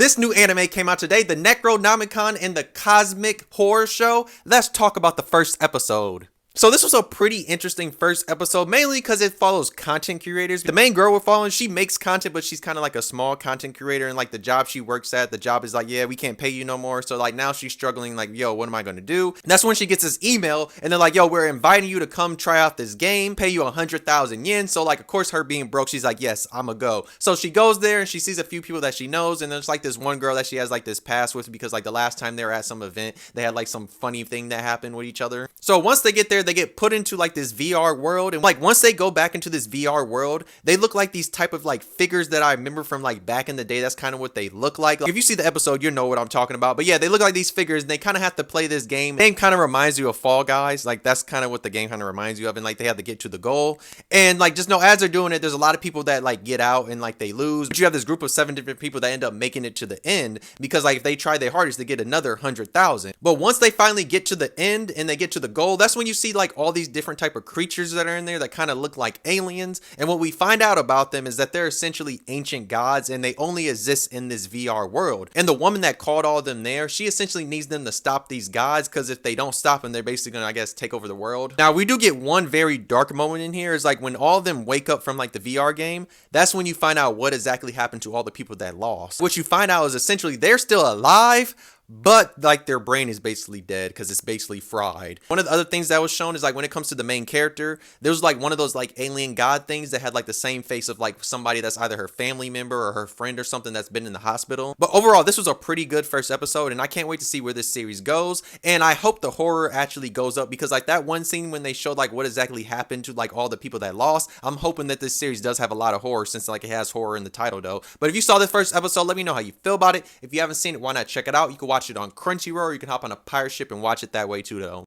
This new anime came out today, the Necronomicon and the Cosmic Horror Show. Let's talk about the first episode. So this was a pretty interesting first episode, mainly because it follows content curators. The main girl we're following, she makes content, but she's kind of like a small content creator, and like the job she works at, the job is like, yeah, we can't pay you no more. So like now she's struggling, like, yo, what am I going to do? And that's when she gets this email, and they're like, yo, we're inviting you to come try out this game, pay you 100,000 yen. So like, of course, her being broke, she's like, yes, I'ma go. So she goes there, and she sees a few people that she knows, and there's like this one girl that she has like this past with, because like the last time they were at some event, they had like some funny thing that happened with each other. So once they get there, they get put into like this VR world, and like once they go back into this VR world, they look like these type of like figures that I remember from like back in the day. That's kind of what they look like. If you see the episode, you know what I'm talking about. But yeah, they look like these figures, and they kind of have to play this game. The game kind of reminds you of Fall Guys. Like that's kind of what the game kind of reminds you of, and like they have to get to the goal. And like just know as they're doing it, there's a lot of people that like get out and like they lose, but you have this group of 7 different people that end up making it to the end, because like if they try their hardest to get another 100,000. But once they finally get to the end and they get to the goal, that's when you see like all these different type of creatures that are in there that kind of look like aliens. And what we find out about them is that they're essentially ancient gods, and they only exist in this VR world. And the woman that called all of them there, she essentially needs them to stop these gods, because if they don't stop them, they're basically gonna, I guess, take over the world. Now we do get one very dark moment in here, is like when all of them wake up from like the VR game, that's when you find out what exactly happened to all the people that lost. What you find out is essentially they're still alive, but like their brain is basically dead because it's basically fried. One of the other things that was shown is like when it comes to the main character, there was like one of those like alien god things that had like the same face of like somebody that's either her family member or her friend or something that's been in the hospital. But overall, this was a pretty good first episode, and I can't wait to see where this series goes. And I hope the horror actually goes up, because like that one scene when they showed like what exactly happened to like all the people that lost, I'm hoping that this series does have a lot of horror, since like it has horror in the title though. But if you saw this first episode, let me know how you feel about it. If you haven't seen it, why not check it out? You can watch it on Crunchyroll, or you can hop on a pirate ship and watch it that way too though.